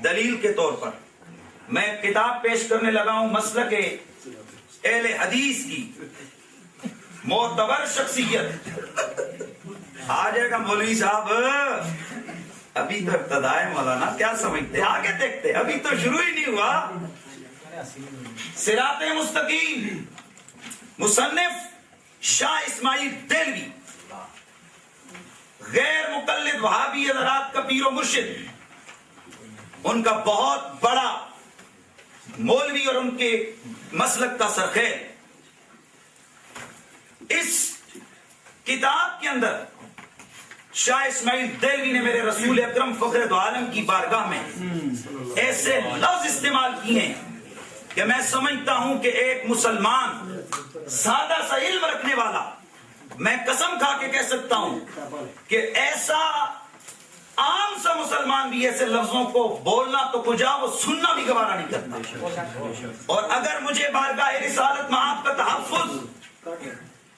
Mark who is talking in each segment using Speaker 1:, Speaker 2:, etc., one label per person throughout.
Speaker 1: دلیل کے طور پر میں کتاب پیش کرنے لگا ہوں مسلک اہل حدیث کی معتبر شخصیت. آ جائے گا مولوی صاحب ابھی تو ابتدا ہے مولانا, کیا سمجھتے ہیں, آگے دیکھتے, ابھی تو شروع ہی نہیں ہوا. صراط مستقیم مصنف شاہ اسماعیل دہلوی, غیر مقلد وہابی حضرات کا پیر و مرشد, ان کا بہت بڑا مولوی اور ان کے مسلک کا سرخیر. اس کتاب کے اندر شاہ اسماعیل دہلوی نے میرے رسول اکرم فخر دو عالم کی بارگاہ میں ایسے لفظ استعمال کیے ہیں کہ میں سمجھتا ہوں کہ ایک مسلمان سادہ سا علم رکھنے والا, میں قسم کھا کے کہہ سکتا ہوں کہ ایسا عام سا مسلمان بھی ایسے لفظوں کو بولنا تو کجا وہ سننا بھی گوارا نہیں کرتا. اور اگر مجھے بارگاہ رسالت میں آپ کا تحفظ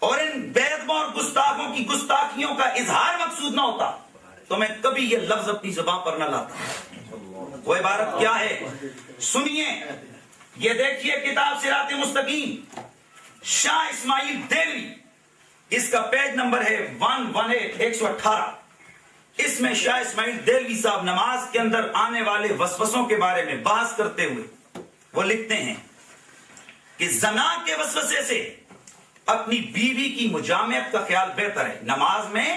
Speaker 1: اور ان بےادبوں اور گستاخوں کی گستاخیوں کا اظہار مقصود نہ ہوتا تو میں کبھی یہ لفظ اپنی زبان پر نہ لاتا. وہ عبارت کیا ہے سنیے, یہ دیکھیے کتاب صراط مستقیم شاہ اسماعیل دہلوی, اس کا پیج نمبر ہے 118. اس میں شاہ اسماعیل دہلوی صاحب نماز کے اندر آنے والے وسوسوں کے بارے میں بحث کرتے ہوئے وہ لکھتے ہیں کہ زنا کے وسوسے سے اپنی بیوی کی مجامعت کا خیال بہتر ہے. نماز میں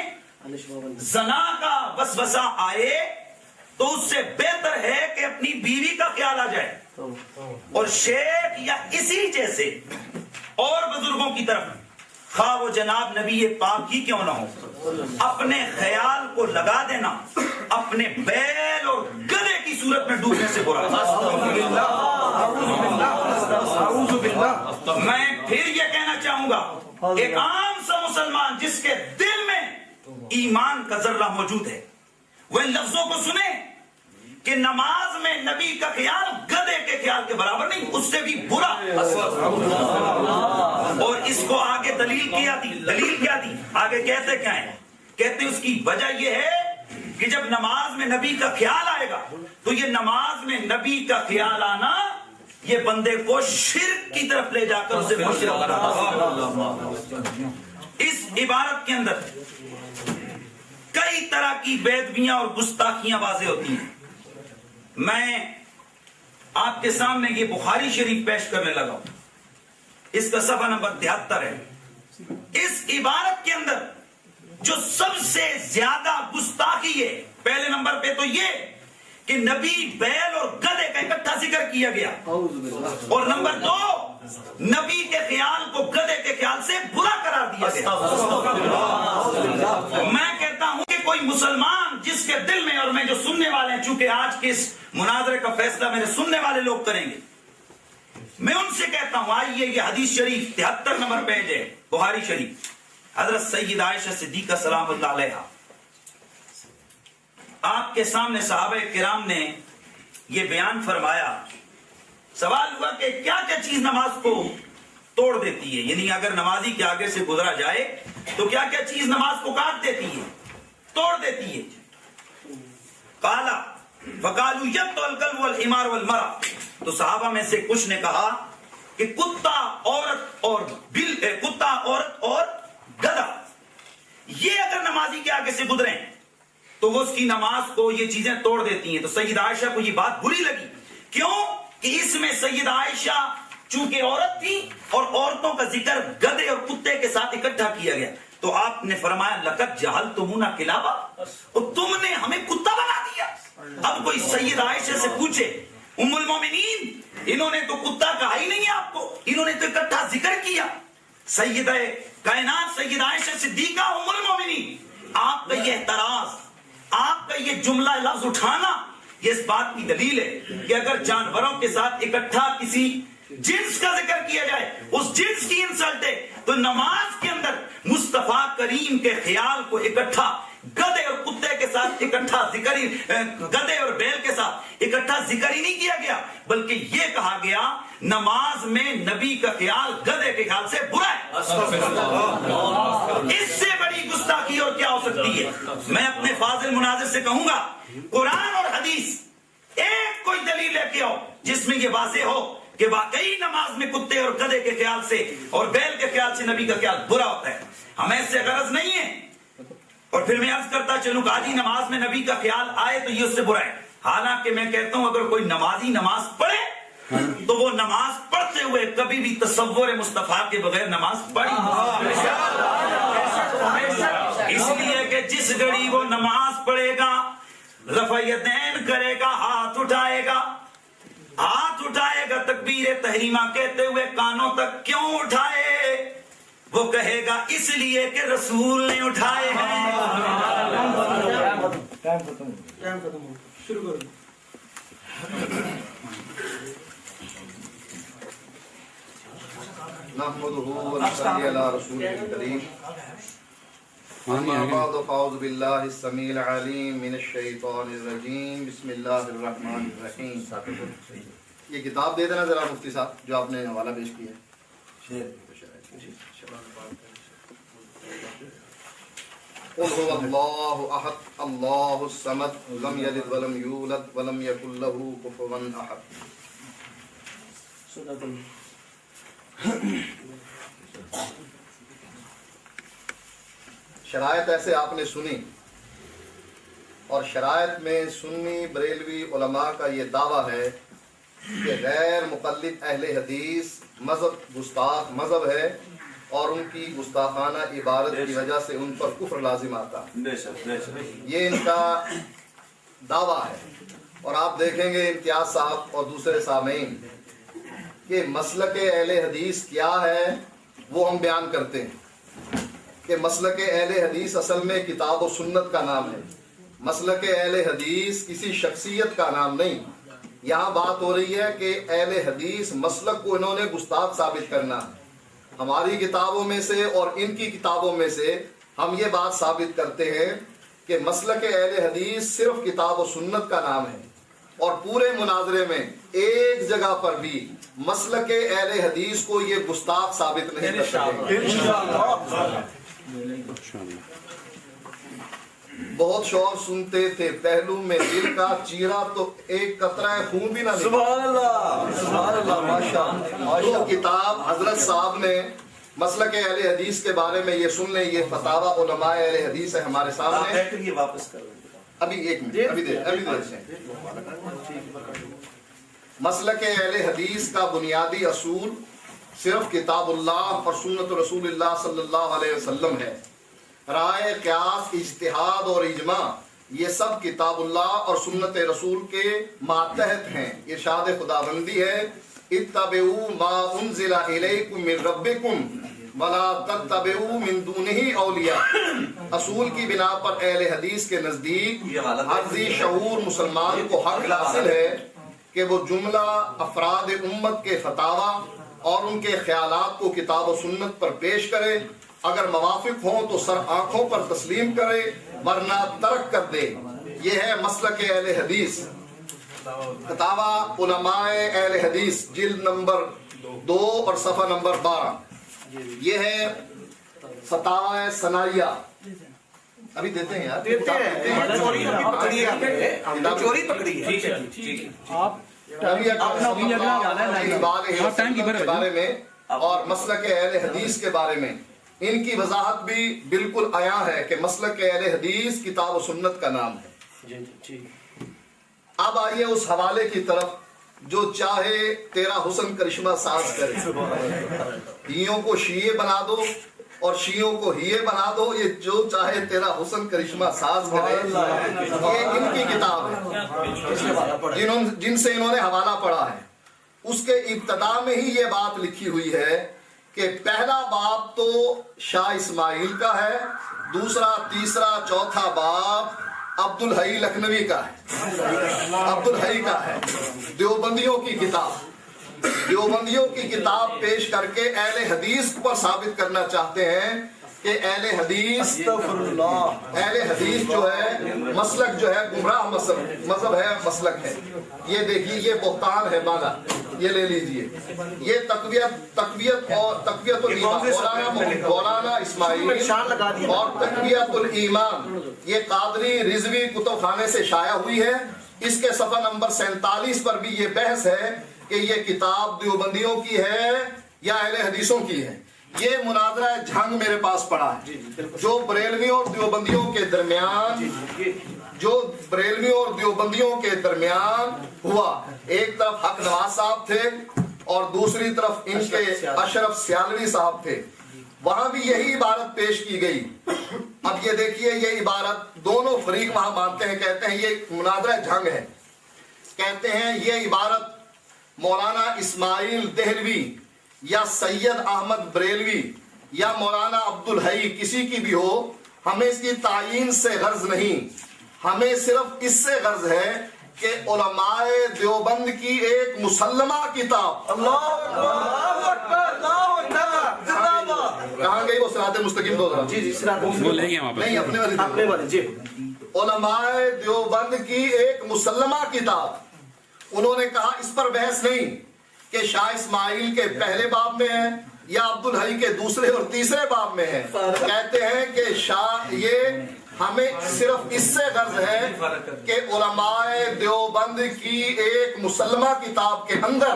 Speaker 1: زنا کا وسوسہ آئے تو اس سے بہتر ہے کہ اپنی بیوی کا خیال آ جائے. اور شیخ یا اسی جیسے اور بزرگوں کی طرف خواہ وہ جناب نبی پاک ہی کیوں نہ ہو, اپنے خیال کو لگا دینا اپنے بیل اور گدھے کی صورت میں ڈوبنے سے برا ہے. میں پھر یہ کہنا چاہوں گا, ایک عام سا مسلمان جس کے دل میں ایمان کا ذرہ موجود ہے وہ ان لفظوں کو سنے کہ نماز میں نبی کا خیال گدھے کے خیال کے برابر نہیں, اس سے بھی برا. اور اس کو آگے دلیل کیا دی, آگے کہتے کیا ہیں, کہتے اس کی وجہ یہ ہے کہ جب نماز میں نبی کا خیال آئے گا تو یہ نماز میں نبی کا خیال آنا یہ بندے کو شرک کی طرف لے جا کر اسے مشرک بناتا. اس عبارت کے اندر کئی طرح کی بے ادبیاں اور گستاخیاں واضح ہوتی ہیں. میں آپ کے سامنے یہ بخاری شریف پیش کرنے لگا ہوں, اس کا صفحہ نمبر 73 ہے. اس عبارت کے اندر جو سب سے زیادہ گستاخی ہے, پہلے نمبر پہ تو یہ کہ نبی بیل اور گدھے کا اکٹھا ذکر کیا گیا, اور نمبر 2 نبی کے خیال کو گدھے کے خیال سے برا قرار دیا گیا. میں کہتا ہوں کہ کوئی مسلمان جس کے دل میں, اور میں جو سننے والے ہیں, چونکہ آج کے اس مناظرے کا فیصلہ میرے سننے والے لوگ کریں گے, میں ان سے کہتا ہوں آئیے یہ حدیث شریف 73 نمبر پیج ہے بخاری شریف, حضرت سید عائشہ صدیقہ سلام اللہ علیہا, آپ کے سامنے صحابہ کرام نے یہ بیان فرمایا. سوال ہوا کہ کیا کیا چیز نماز کو توڑ دیتی ہے, یعنی اگر نمازی کے آگے سے گزرا جائے تو کیا کیا چیز نماز کو کاٹ دیتی ہے, توڑ دیتی ہے. قالا فقالوا یبطل الکلب والحمار والمرأ, تو صحابہ میں سے کچھ نے کہا کہ کتا عورت اور گدھا یہ اگر نمازی کے آگے سے گزریں تو وہ اس کی نماز کو یہ چیزیں توڑ دیتی ہیں. تو سید عائشہ کو یہ بات بری لگی, کیوں کہ اس میں سید عائشہ چونکہ عورت تھی اور عورتوں کا ذکر گدھے اور کتے کے ساتھ اکٹھا کیا گیا. تو آپ نے فرمایا لقد جہلتمونا کلابا, اور تم نے ہمیں کتا بنا دیا. اب کوئی سید عائشہ سے پوچھے ام المومنین انہوں نے تو کتا کہا ہی نہیں آپ کو, انہوں نے تو اکٹھا ذکر کیا. سیدہ کائنات سید عائشہ صدیقہ ام المومنین, آپ کا یہ اعتراض, آپ کا یہ جملہ لفظ اٹھانا یہ اس بات کی دلیل ہے کہ اگر جانوروں کے ساتھ اکٹھا کسی جنس کا ذکر کیا جائے, اس جنس کی انسلٹ ہے, تو نماز کے اندر مصطفیٰ کریم کے خیال کو اکٹھا گدھے اور کتے کے ساتھ اکٹھا ذکر ہی, گدھے اور بیل کے ساتھ اکٹھا ذکر ہی نہیں کیا گیا, بلکہ یہ کہا گیا نماز میں نبی کا خیال گدھے کے خیال سے برا ہے. اس سے بڑی گستاخی اور کیا ہو سکتی ہے. میں اپنے فاضل مناظر سے کہوں گا قرآن اور حدیث ایک کے آؤ جس میں یہ واضح ہو کہ واقعی نماز میں کتے اور گدھے کے خیال سے اور بیل کے خیال سے نبی کا خیال برا ہوتا ہے. ہمیں اس سے غرض نہیں ہے. اور پھر میں عرض کرتا چلوں کہ آجی نماز میں نبی کا خیال آئے تو یہ اس سے برا ہے. حالانکہ میں کہتا ہوں اگر کوئی نمازی نماز پڑھے تو وہ نماز پڑھتے ہوئے کبھی بھی تصور مصطفیٰ کے بغیر نماز پڑھی اس لیے کہ جس گھڑی وہ نماز پڑھے گا رفع یدین کرے گا, ہاتھ اٹھائے گا تکبیر تحریمہ کہتے ہوئے کانوں تک کیوں اٹھائے؟ وہ کہے گا اس لیے کہ رسول نے اٹھائے ہیں.
Speaker 2: نحمده ونصلي على رسوله الكريم. أما بعد فأعوذ بالله السميع العليم من الشيطان الرجيم. بسم الله الرحمن الرحيم. یہ کتاب دے دینا ذرا مفتی صاحب جو آپ نے حوالہ پیش کیا ہے. قل هو الله أحد الله الصمد لم يلد ولم يولد ولم يكن له كفوا أحد. شرائط ایسے آپ نے سنی اور شرائط میں سنی بریلوی علماء کا یہ دعویٰ ہے کہ غیر مقلد اہل حدیث مذہب گستاخ مذہب ہے اور ان کی گستاخانہ عبارت کی وجہ سے ان پر کفر لازم آتا ہے. یہ ان کا دعویٰ ہے. اور آپ دیکھیں گے امتیاز صاحب اور دوسرے سامعین کہ مسلک اہل حدیث کیا ہے وہ ہم بیان کرتے ہیں کہ مسلک اہل حدیث اصل میں کتاب و سنت کا نام ہے. مسلک اہل حدیث کسی شخصیت کا نام نہیں. یہاں بات ہو رہی ہے کہ اہل حدیث مسلک کو انہوں نے گستاخ ثابت کرنا ہے. ہماری کتابوں میں سے اور ان کی کتابوں میں سے ہم یہ بات ثابت کرتے ہیں کہ مسلک اہل حدیث صرف کتاب و سنت کا نام ہے اور پورے مناظرے میں ایک جگہ پر بھی مسلک اہل حدیث کو یہ گستاخ ثابت نہیں کر سکے. بہت شور سنتے تھے پہلو میں دل کا چیرا تو ایک قطرہ خون بھی نہ نکلا. سبحان اللہ سبحان اللہ ماشاءاللہ. جو کتاب حضرت صاحب نے مسلک اہل حدیث کے بارے میں یہ سن لیں, یہ فتاوی علماء اہل حدیث ہے ہمارے سامنے.
Speaker 1: واپس کرو
Speaker 2: ابھی ایک منٹ ابھی دے. مسلک اہل حدیث کا بنیادی اصول صرف کتاب اللہ اور سنت رسول اللہ صلی اللہ علیہ وسلم ہے. رائے قیاس اجتہاد اور اجماع یہ سب کتاب اللہ اور سنت رسول کے ماتحت ہیں. ارشاد خداوندی ہے اتبعوا ما انزل الیکم من ربکم ولا تتبعوا من دونہ اولیاء. اصول کی بنا پر اہل حدیث کے نزدیک ہر ذی شعور مسلمان کو حق حاصل ہے کہ وہ جملہ افراد امت کے فتاوی اور ان کے خیالات کو کتاب و سنت پر پیش کرے. اگر موافق ہوں تو سر آنکھوں پر تسلیم کرے ورنہ ترک کر دے. یہ ہے مسلک اہل حدیث. فتاوی علماء اہل حدیث جلد نمبر 2 اور صفحہ نمبر 12. یہ ہے فتاوی ثنائیہ. ابھی دیتے ہیں یار چوری پکڑی کے بارے میں اور مسلک اہل حدیث کے بارے میں ان کی وضاحت بھی بالکل عیاں ہے کہ مسلک اہل حدیث کتاب و سنت کا نام ہے. اب آئیے اس حوالے کی طرف جو چاہے تیرا حسن کرشمہ ساز کرے. ہیوں کو شیعہ بنا دو اور شیعوں کو ہیے بنا دو. یہ جو چاہے تیرا حسن کرشمہ ساز کرے یہ ان کی کتاب ہے جن سے انہوں نے حوالہ پڑھا ہے. اس کے ابتدا میں ہی یہ بات لکھی ہوئی ہے کہ پہلا باب تو شاہ اسماعیل کا ہے, دوسرا تیسرا چوتھا باب عبدالحی لکھنوی کا ہے. عبدالحی کا ہے. دیوبندیوں کی کتاب پیش کر کے اہل حدیث پر ثابت کرنا چاہتے ہیں کہ اہل حدیث جو ہے مسلک جو ہے گمراہ مذہب ہے, مسلک ہے. یہ دیکھیے یہ بہتان ہے بالا, یہ لے لیجئے. یہ تقویت مولانا اسماعیل اور تقویت الایمان یہ قادری رضوی کتب خانے سے شائع ہوئی ہے اس کے صفحہ نمبر 47 پر بھی یہ بحث ہے کہ یہ کتاب دیوبندیوں کی ہے یا اہل حدیثوں کی ہے. یہ مناظرہ جھنگ میرے پاس پڑا ہے جو بریلویوں اور دیوبندیوں کے درمیان ہوا. ایک طرف حق نواز صاحب تھے اور دوسری طرف ان کے اشرف سیالوی صاحب تھے. وہاں بھی یہی عبارت پیش کی گئی. اب یہ دیکھیے یہ عبارت دونوں فریق وہاں مانتے ہیں, کہتے ہیں یہ مناظرہ جھنگ ہے. کہتے ہیں یہ عبارت مولانا اسماعیل دہلوی یا سید احمد بریلوی یا مولانا عبدالحی کسی کی بھی ہو, ہمیں اس کی تعیین سے غرض نہیں, ہمیں صرف اس سے غرض ہے کہ علماء دیوبند کی ایک مسلمہ کتاب. کہاں گئی وہ صراط مستقیم دو ذرا؟ نہیں اپنے والے. علماء دیوبند کی ایک مسلمہ کتاب. انہوں نے کہا اس پر بحث نہیں کہ شاہ اسماعیل کے پہلے باب میں ہے یا عبدالحی کے دوسرے اور تیسرے باب میں ہے. کہتے ہیں کہ شاہ یہ ہمیں صرف اس سے غرض ہے کہ علماء دیوبند کی ایک مسلمہ کتاب کے اندر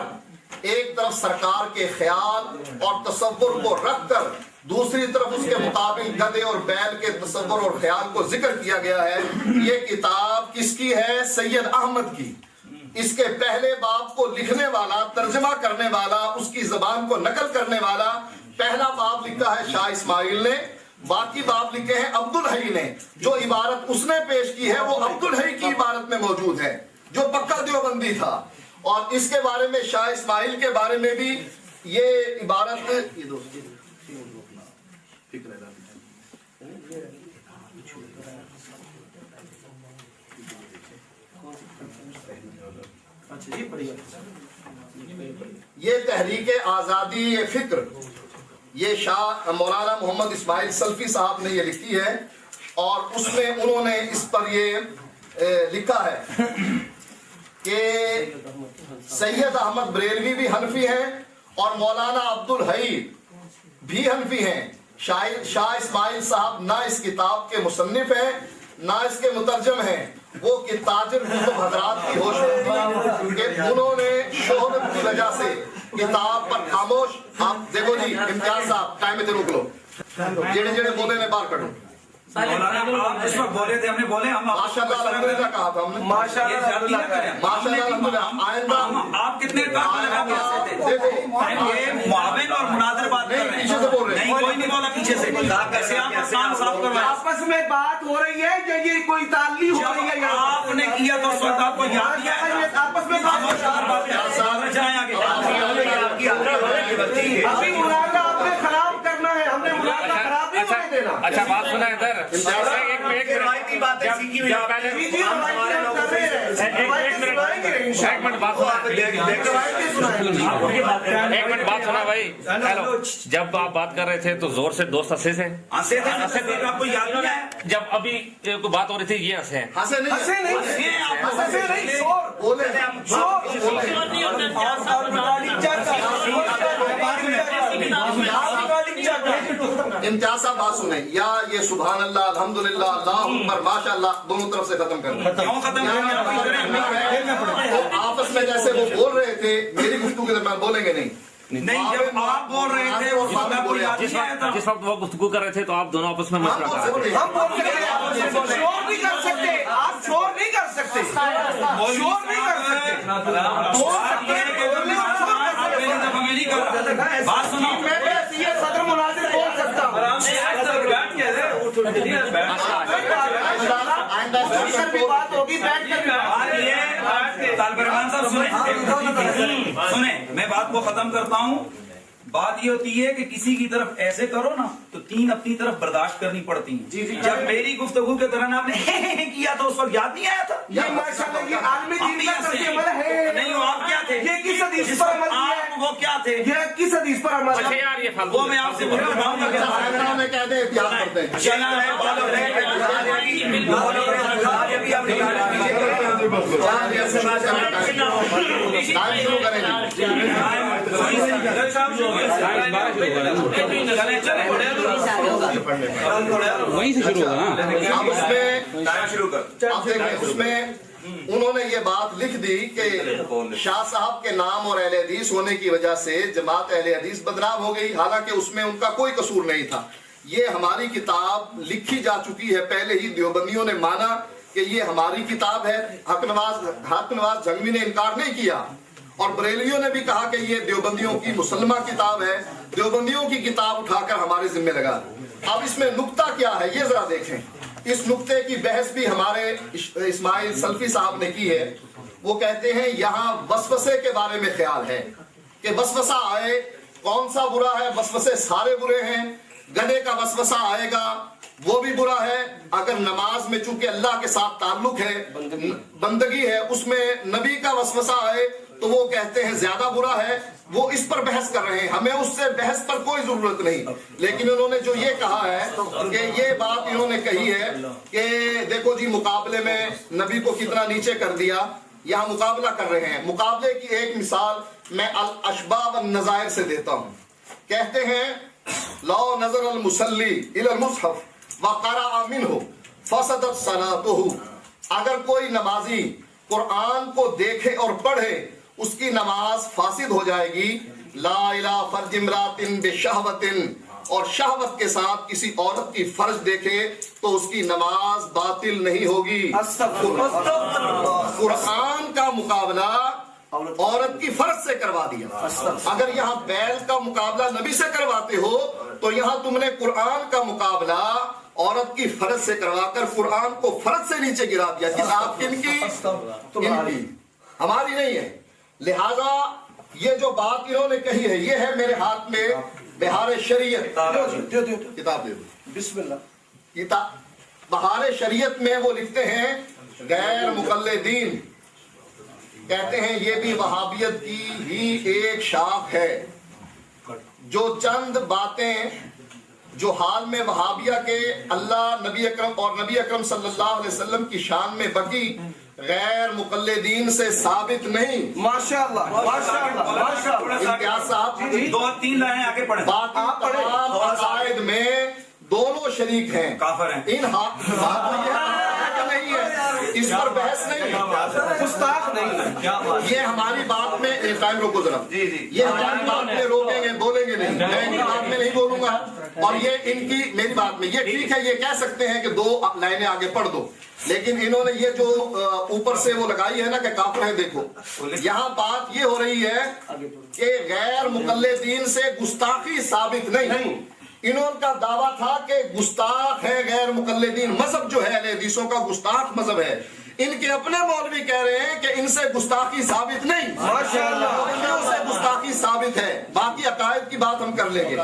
Speaker 2: ایک طرف سرکار کے خیال اور تصور کو رکھ کر دوسری طرف اس کے مطابق گدھے اور بیل کے تصور اور خیال کو ذکر کیا گیا ہے. یہ کتاب کس کی ہے؟ سید احمد کی. اس کے پہلے باب کو لکھنے والا, ترجمہ کرنے والا, اس کی زبان کو نقل کرنے والا, پہلا باب لکھا ہے شاہ اسماعیل نے, باقی باب لکھے ہیں عبدالحی نے. جو عبارت اس نے پیش کی ہے وہ عبدالحی کی عبارت میں موجود ہے جو پکا دیوبندی تھا. اور اس کے بارے میں شاہ اسماعیل کے بارے میں بھی یہ عبارت یہ تحریک آزادی فکر یہ شاہ مولانا محمد اسماعیل سلفی صاحب نے یہ لکھی ہے اور اس میں انہوں نے اس پر یہ لکھا ہے کہ سید احمد بریلوی بھی حنفی ہیں اور مولانا عبدالحی بھی حنفی ہیں. شاہ اسماعیل صاحب نہ اس کتاب کے مصنف ہیں نہ اس کے مترجم ہیں. وہ کہ تاجر کتب حضرات کی ہوش ہوتی کہ انہوں نے شہرت کی وجہ سے کتاب پر خاموش. آپ دیکھو جی امتیاز صاحب ٹائم تے روک لو, جڑے جڑے بولے نے باہر کڈو.
Speaker 1: آپ اس وقت بولے تھے, ہم نے بولے ہم
Speaker 2: ماشاءاللہ الحمدللہ کہا تھا ہم نے. ماشاءاللہ الحمدللہ. آئندہ
Speaker 1: آپ کتنے یہ معاون اور مناظر بات کر رہے ہیں,
Speaker 2: پیچھے سے بول رہے ہیں.
Speaker 1: نہیں کوئی نہیں بولا پیچھے سے. کیسے آپ کام صاف کروائے,
Speaker 3: آپس میں بات ہو رہی ہے کہ یہ کوئی تعلی ہو رہی ہے.
Speaker 1: آپ نے کیا تو اس وقت آپ کو یاد دیا ہے
Speaker 3: آپس میں ابھی مناظرہ آپ نے خراب کرنا ہے, ہم نے مناظرہ خراب نہیں ہونے دینا.
Speaker 4: اچھا بات سنا ادھر ایک منٹ بات سنا بھائی. ہیلو, جب آپ بات کر رہے تھے تو زور سے دوست ہنسے تھے,
Speaker 1: آپ کو یاد نہیں ہے.
Speaker 4: جب ابھی بات ہو رہی تھی یہ ہنسے ہیں.
Speaker 2: امتیاز صاحب بات سنیں, یا یہ سبحان اللہ الحمدللہ اللہ اکبر ماشاء اللہ دونوں طرف سے ختم کر دیں. آپس میں جیسے وہ بول رہے تھے میری گفتگو کے درمیان بولیں گے نہیں.
Speaker 1: جب آپ بول رہے تھے
Speaker 4: جس وقت وہ گفتگو کر رہے تھے تو آپ دونوں آپس میں مشورہ کر رہے تھے.
Speaker 3: ہم شور نہیں کر سکتے, آپ شور نہیں کر سکتے, شور نہیں کر سکتے.
Speaker 1: بات سنو,
Speaker 3: صدر مناظر بول سکتا ہوں. بات ہوگی بیٹھ کر.
Speaker 1: طالب علم صاحب سنیں, میں بات کو ختم کرتا ہوں. بات یہ ہوتی ہے کہ کسی کی طرف ایسے کرو نا تو تین اپنی طرف برداشت کرنی پڑتی ہیں. جب میری گفتگو کے دوران آپ نے کیا تو اس وقت یاد نہیں آیا تھا.
Speaker 3: یہ ماشاءاللہ یہ عالمی دین کا طرز عمل ہے.
Speaker 1: نہیں وہ آپ کیا تھے,
Speaker 3: یہ کس حدیث پر عمل ہے,
Speaker 1: وہ کیا تھے,
Speaker 3: یہ کس حدیث پر عمل
Speaker 4: اچھا
Speaker 3: ہے.
Speaker 4: یار یہ فالتو
Speaker 1: وہ میں آپ سے بتاؤں گا.
Speaker 2: کہہ دیں احتیاط کرتے ہیں.
Speaker 5: وہیں سے شروع ہوگا نا.
Speaker 2: اب اس میں اس میں انہوں نے یہ بات لکھ دی کہ شاہ صاحب کے نام اور اہل حدیث ہونے کی وجہ سے جماعت اہل حدیث بدنام ہو گئی، حالانکہ اس میں ان کا کوئی قصور نہیں تھا۔ یہ ہماری کتاب لکھی جا چکی ہے، پہلے ہی دیوبندیوں نے مانا کہ یہ ہماری کتاب ہے، حق نواز جھنگوی نے انکار نہیں کیا، اور بریلویوں نے بھی کہا کہ یہ دیوبندیوں کی مسلمہ کتاب ہے، دیوبندیوں کی کتاب اٹھا کر ہمارے ذمہ لگا۔ اب اس میں نقطہ کیا ہے یہ ذرا دیکھیں۔ اس نقطے کی بحث بھی ہمارے اسماعیل سلفی صاحب نے کی ہے۔ وہ کہتے ہیں یہاں وسوسے کے بارے میں خیال ہے کہ وسوسہ آئے، کون سا برا ہے؟ وسوسے سارے برے ہیں۔ گدھے کا وسوسہ آئے گا وہ بھی برا ہے، اگر نماز میں چونکہ اللہ کے ساتھ تعلق ہے، بندگی ہے، اس میں نبی کا وسوسہ آئے تو وہ کہتے ہیں زیادہ برا ہے۔ وہ اس پر بحث کر رہے ہیں، ہمیں اس سے بحث پر کوئی ضرورت نہیں، لیکن انہوں نے جو یہ کہا ہے کہ یہ بات انہوں نے کہی ہے کہ دیکھو جی مقابلے میں نبی کو کتنا نیچے کر دیا، یہاں مقابلہ کر رہے ہیں۔ مقابلے کی ایک مثال میں الاشباہ والنظائر سے دیتا ہوں۔ کہتے ہیں لو نظر المصلی الی المصحف وقرأ منہ فسدت صلاۃہ، اگر کوئی نمازی قرآن کو دیکھے اور پڑھے اس کی نماز فاسد ہو جائے گی۔ لا الہ فرج امرات بشہوت، اور شہوت کے ساتھ کسی عورت کی فرج دیکھے تو اس کی نماز باطل نہیں ہوگی۔ قرآن کا مقابلہ عورت کی فرج سے کروا دیا۔ اگر یہاں بیل کا مقابلہ نبی سے کرواتے ہو تو یہاں تم نے قرآن کا مقابلہ عورت کی فرج سے کروا کر قرآن کو فرج سے نیچے گرا دیا۔ کتاب کن کی؟ ان کی، ہماری نہیں ہے۔ لہذا یہ جو بات انہوں نے کہی ہے، یہ ہے میرے ہاتھ میں بہار شریعت، کتاب دے دو
Speaker 3: بسم اللہ۔
Speaker 2: کتاب بہار شریعت میں وہ لکھتے ہیں غیر مقلدین، کہتے ہیں یہ بھی وہابیت کی ہی ایک شاخ ہے، جو چند باتیں جو حال میں وہابیہ کے اللہ نبی اکرم اور نبی اکرم صلی اللہ علیہ وسلم کی شان میں بقی غیر مقلدین سے ثابت نہیں۔
Speaker 3: ماشاءاللہ ماشاءاللہ ماشاءاللہ۔
Speaker 2: امتیاز صاحب
Speaker 1: 2-3 لائنیں آگے پڑھیں۔
Speaker 2: باقی تمام عقائد میں دونوں شریک ہیں،
Speaker 1: کافر ہیں۔
Speaker 2: ان بات نہیں ہے، اس پر بحث نہیں ہے،
Speaker 3: گستاخ نہیں ہے۔
Speaker 2: یہ ہماری بات میں ٹائم روکو ذرا، یہ ہماری بات میں روکیں گے، بولیں گے نہیں، میں ان کی بات میں نہیں بولوں گا، اور یہ ان کی میری بات میں یہ ٹھیک ہے، یہ کہہ سکتے ہیں کہ 2 لائنیں آگے پڑھ دو، لیکن انہوں نے یہ جو اوپر سے وہ لگائی ہے نا کہ کافر ہے، دیکھو یہاں بات یہ ہو رہی ہے کہ غیر مقلدین سے گستاخی ثابت نہیں۔ انہوں کا دعویٰ تھا کہ گستاخ ہے غیر مقلدین، مذہب جو ہے اہل حدیثوں کا گستاخ مذہب ہے۔ ان کے اپنے مولوی کہہ رہے ہیں کہ ان سے گستاخی ثابت نہیں،
Speaker 3: ماشاءاللہ
Speaker 2: سے گستاخی ثابت ہے، باقی عقائد کی بات ہم کر لیں گے۔